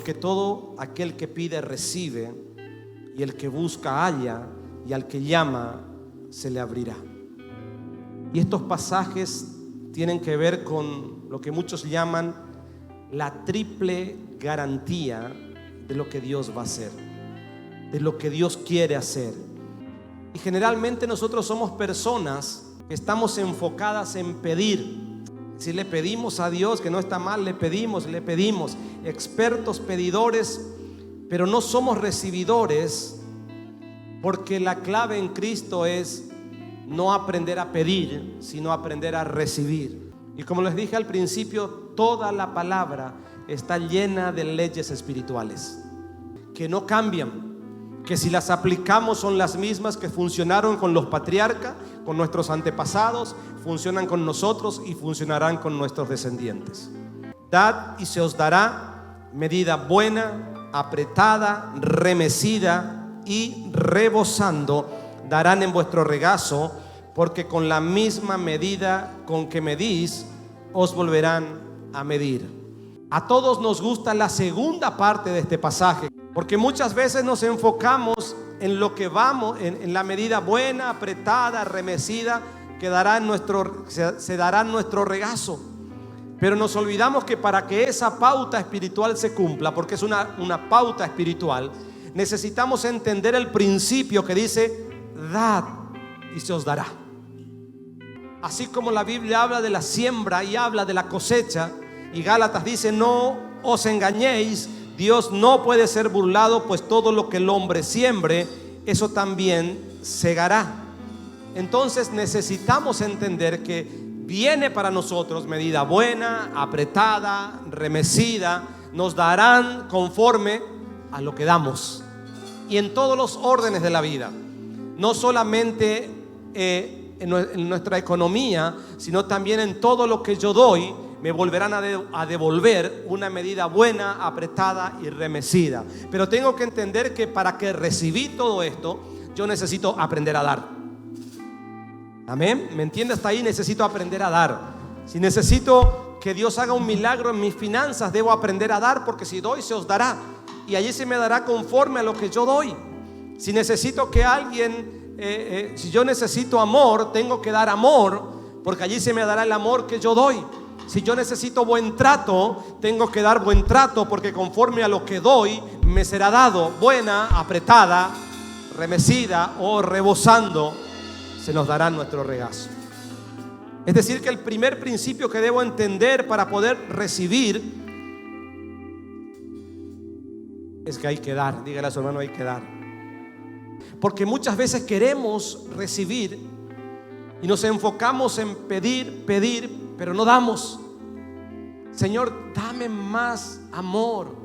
porque todo aquel que pide recibe, y el que busca halla, y al que llama se le abrirá. Y estos pasajes tienen que ver con lo que muchos llaman la triple garantía de lo que Dios va a hacer, de lo que Dios quiere hacer. Y generalmente nosotros somos personas que estamos enfocadas en pedir. Si le pedimos a Dios, que no está mal, le pedimos, expertos pedidores, pero no somos recibidores, porque la clave en Cristo es no aprender a pedir, sino aprender a recibir. Y como les dije al principio, toda la palabra está llena de leyes espirituales que no cambian, que si las aplicamos son las mismas que funcionaron con los patriarcas, con nuestros antepasados, funcionan con nosotros y funcionarán con nuestros descendientes. Dad y se os dará, medida buena, apretada, remecida y rebosando darán en vuestro regazo, porque con la misma medida con que medís os volverán a medir. A todos nos gusta la segunda parte de este pasaje, porque muchas veces nos enfocamos en lo que vamos, en la medida buena, apretada, remecida, que se dará en nuestro regazo. Pero nos olvidamos que para que esa pauta espiritual se cumpla, porque es una pauta espiritual, necesitamos entender el principio que dice: dad y se os dará. Así como la Biblia habla de la siembra y habla de la cosecha, y Gálatas dice: no os engañéis, Dios no puede ser burlado, pues todo lo que el hombre siembre, eso también segará. Entonces necesitamos entender que viene para nosotros medida buena, apretada, remecida, nos darán conforme a lo que damos. Y en todos los órdenes de la vida, no solamente en nuestra economía, sino también en todo lo que yo doy, me volverán a devolver una medida buena, apretada y remecida. Pero tengo que entender que para que recibí todo esto, yo necesito aprender a dar. Amén, ¿me entiende hasta ahí? Necesito aprender a dar. Si necesito que Dios haga un milagro en mis finanzas, debo aprender a dar, porque si doy se os dará, y allí se me dará conforme a lo que yo doy. Si necesito que alguien, si yo necesito amor, tengo que dar amor, porque allí se me dará el amor que yo doy. Si yo necesito buen trato, tengo que dar buen trato, porque conforme a lo que doy, me será dado. Buena, apretada, remecida o rebosando, se nos dará nuestro regazo. Es decir, que el primer principio que debo entender para poder recibir es que hay que dar. Dígale a su hermano: hay que dar. Porque muchas veces queremos recibir y nos enfocamos en pedir, pero no damos. Señor, dame más amor.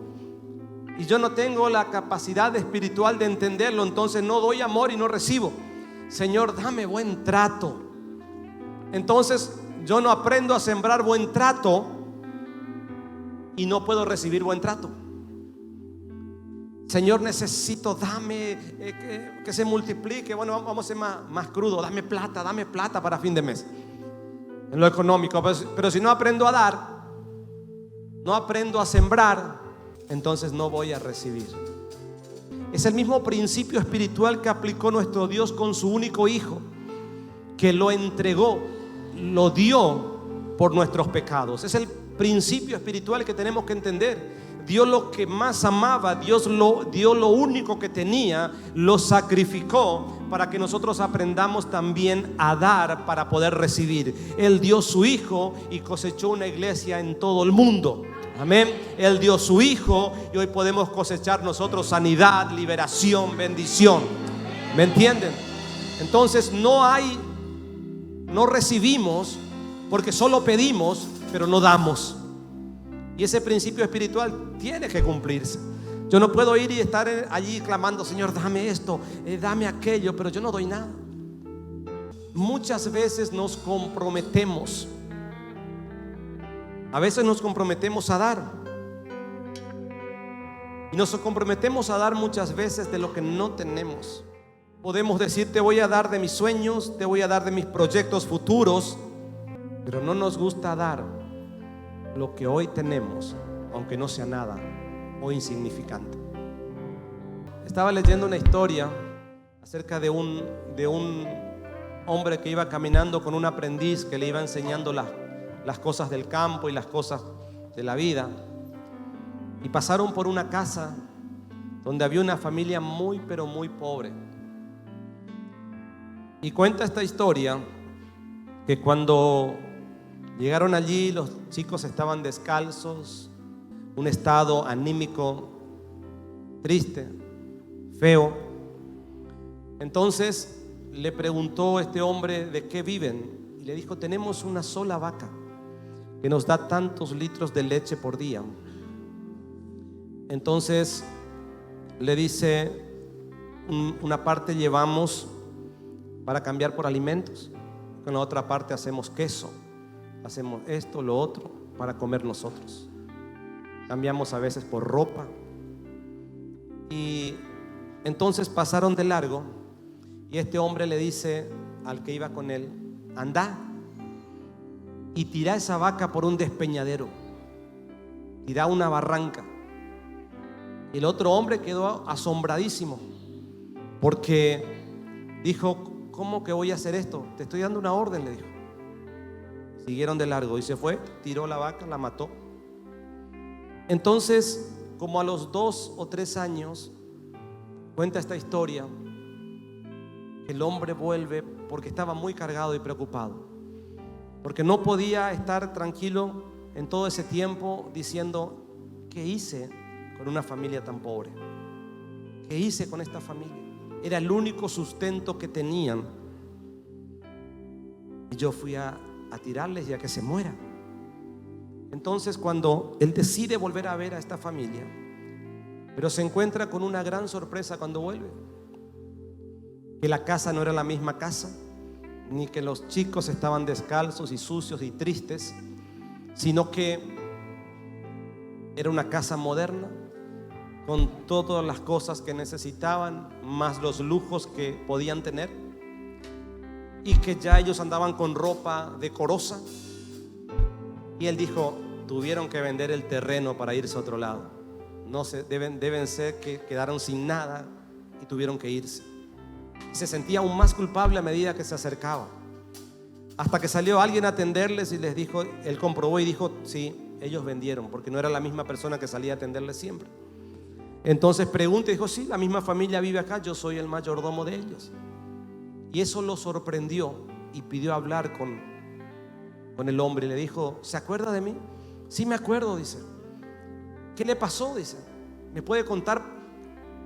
Y yo no tengo la capacidad espiritual de entenderlo, entonces no doy amor y no recibo. Señor, dame buen trato. Entonces yo no aprendo a sembrar buen trato y no puedo recibir buen trato. Señor, necesito, dame que se multiplique. Bueno, vamos a ser más crudo. Dame plata para fin de mes, en lo económico. Pero si no aprendo a dar, no aprendo a sembrar, entonces no voy a recibir. Es el mismo principio espiritual que aplicó nuestro Dios con su único Hijo, que lo entregó, lo dio por nuestros pecados. Es el principio espiritual que tenemos que entender. Dios lo que más amaba, Dios dio lo único que tenía, lo sacrificó para que nosotros aprendamos también a dar para poder recibir. Él dio su Hijo y cosechó una iglesia en todo el mundo. Amén. Él dio su Hijo y hoy podemos cosechar nosotros sanidad, liberación, bendición. ¿Me entienden? Entonces no recibimos porque solo pedimos, pero no damos. Y ese principio espiritual tiene que cumplirse. Yo no puedo ir y estar allí clamando: Señor, dame esto, dame aquello, pero yo no doy nada. Muchas veces nos comprometemos. A veces nos comprometemos a dar. Y nos comprometemos a dar muchas veces de lo que no tenemos. Podemos decir: te voy a dar de mis sueños, te voy a dar de mis proyectos futuros, pero no nos gusta dar lo que hoy tenemos, aunque no sea nada, o insignificante. Estaba leyendo una historia acerca de un hombre que iba caminando con un aprendiz que le iba enseñando las cosas del campo y las cosas de la vida. Y pasaron por una casa donde había una familia muy, pero muy pobre. Y cuenta esta historia que cuando llegaron allí, los chicos estaban descalzos, un estado anímico triste, feo. Entonces le preguntó este hombre de qué viven y le dijo: tenemos una sola vaca que nos da tantos litros de leche por día. Entonces le dice: una parte llevamos para cambiar por alimentos, con la otra parte hacemos queso, hacemos esto, lo otro para comer nosotros, cambiamos a veces por ropa. Y entonces pasaron de largo y este hombre le dice al que iba con él: anda y tira esa vaca por un despeñadero, tira una barranca. Y el otro hombre quedó asombradísimo porque dijo: ¿cómo que voy a hacer esto? Te estoy dando una orden, le dijo. Siguieron de largo y se fue, tiró la vaca, la mató. Entonces, como a los 2 o 3 años, cuenta esta historia, el hombre vuelve porque estaba muy cargado y preocupado, porque no podía estar tranquilo en todo ese tiempo diciendo: ¿qué hice con una familia tan pobre? ¿Qué hice con esta familia? Era el único sustento que tenían y yo fui a tirarles y a que se mueran. Entonces, cuando él decide volver a ver a esta familia, pero se encuentra con una gran sorpresa cuando vuelve: que la casa no era la misma casa, ni que los chicos estaban descalzos y sucios y tristes, sino que era una casa moderna, con todas las cosas que necesitaban, más los lujos que podían tener, y que ya ellos andaban con ropa decorosa. Y él dijo: tuvieron que vender el terreno para irse a otro lado. No sé, deben ser que quedaron sin nada y tuvieron que irse. Y se sentía aún más culpable a medida que se acercaba, hasta que salió alguien a atenderles y les dijo, él comprobó y dijo: sí, ellos vendieron, porque no era la misma persona que salía a atenderles siempre. Entonces pregunta y dijo: sí, la misma familia vive acá, yo soy el mayordomo de ellos. Y eso lo sorprendió y pidió hablar con el hombre y le dijo: ¿se acuerda de mí? Sí, me acuerdo, dice. ¿Qué le pasó? Dice. ¿Me puede contar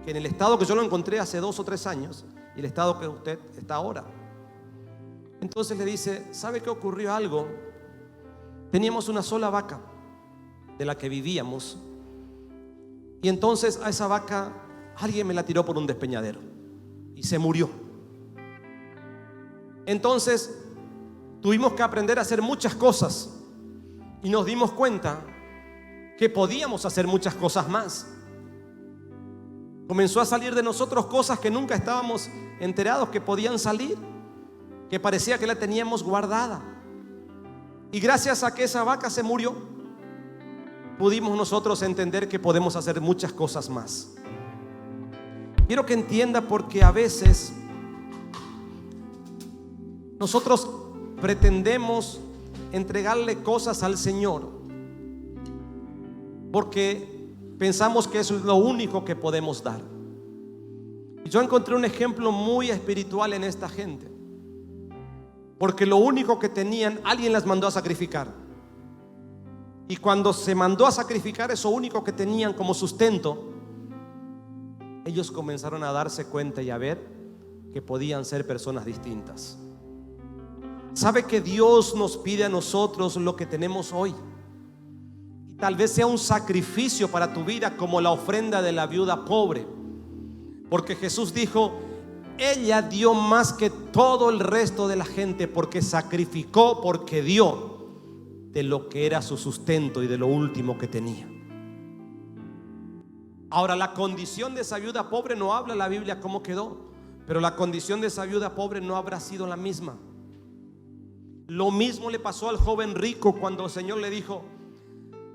que en el estado que yo lo encontré hace 2 o 3 años y el estado que usted está ahora? Entonces le dice: ¿sabe qué ocurrió? Algo. Teníamos una sola vaca de la que vivíamos, y entonces a esa vaca alguien me la tiró por un despeñadero y se murió. Entonces tuvimos que aprender a hacer muchas cosas y nos dimos cuenta que podíamos hacer muchas cosas más. Comenzó a salir de nosotros cosas que nunca estábamos enterados que podían salir, que parecía que la teníamos guardada. Y gracias a que esa vaca se murió, pudimos nosotros entender que podemos hacer muchas cosas más. Quiero que entienda, porque a veces nosotros pretendemos entregarle cosas al Señor porque pensamos que eso es lo único que podemos dar. Y yo encontré un ejemplo muy espiritual en esta gente, porque lo único que tenían, alguien las mandó a sacrificar. Y cuando se mandó a sacrificar eso único que tenían como sustento, ellos comenzaron a darse cuenta y a ver que podían ser personas distintas. ¿Sabe que Dios nos pide a nosotros lo que tenemos hoy? Y tal vez sea un sacrificio para tu vida, como la ofrenda de la viuda pobre. Porque Jesús dijo: ella dio más que todo el resto de la gente, porque sacrificó, porque dio de lo que era su sustento y de lo último que tenía. Ahora, la condición de esa viuda pobre no habla la Biblia cómo quedó, pero la condición de esa viuda pobre no habrá sido la misma. Lo mismo le pasó al joven rico cuando el Señor le dijo: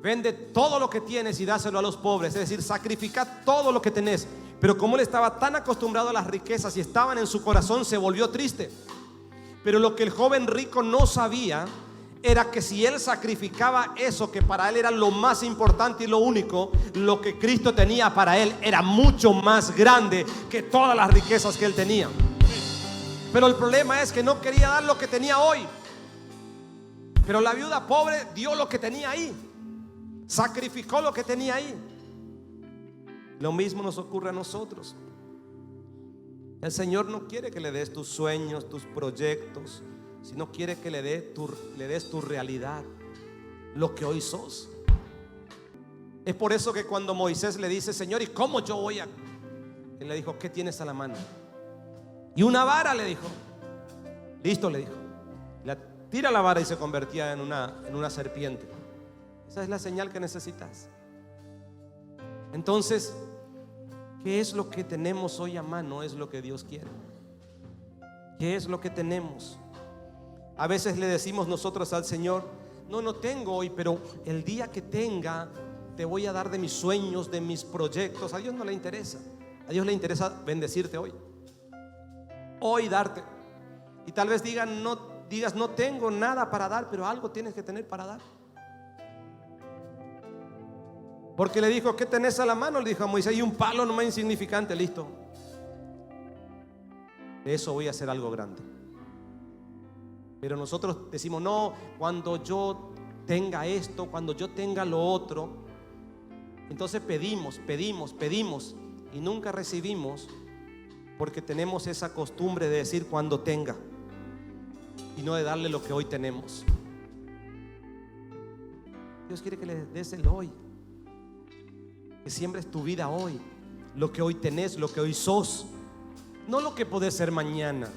vende todo lo que tienes y dáselo a los pobres. Es decir, sacrifica todo lo que tenés. Pero como él estaba tan acostumbrado a las riquezas y estaban en su corazón, se volvió triste. Pero lo que el joven rico no sabía era que si él sacrificaba eso que para él era lo más importante y lo único, lo que Cristo tenía para él era mucho más grande que todas las riquezas que él tenía. Pero el problema es que no quería dar lo que tenía hoy. Pero la viuda pobre dio lo que tenía ahí, sacrificó lo que tenía ahí. Lo mismo nos ocurre a nosotros. El Señor no quiere que le des tus sueños, tus proyectos, sino quiere que le des tu realidad, lo que hoy sos. Es por eso que cuando Moisés le dice: Señor, ¿y cómo yo voy a...? Él le dijo: ¿qué tienes a la mano? Y una vara, le dijo. Listo, le dijo. Tira la vara y se convertía en una serpiente. Esa es la señal que necesitas. Entonces, ¿qué es lo que tenemos hoy a mano? Es lo que Dios quiere. ¿Qué es lo que tenemos? A veces le decimos nosotros al Señor: no tengo hoy, pero el día que tenga te voy a dar de mis sueños, de mis proyectos. A Dios no le interesa. A Dios le interesa bendecirte hoy. Hoy darte. Y tal vez digas: no tengo nada para dar, pero algo tienes que tener para dar. Porque le dijo: ¿qué tenés a la mano? Le dijo a Moisés: y un palo nomás insignificante. Listo. De eso voy a hacer algo grande. Pero nosotros decimos: no, cuando yo tenga esto, cuando yo tenga lo otro. Entonces pedimos y nunca recibimos, porque tenemos esa costumbre de decir cuando tenga y no de darle lo que hoy tenemos. Dios quiere que le des el hoy, que siembres tu vida hoy, lo que hoy tenés, lo que hoy sos, no lo que podés ser mañana.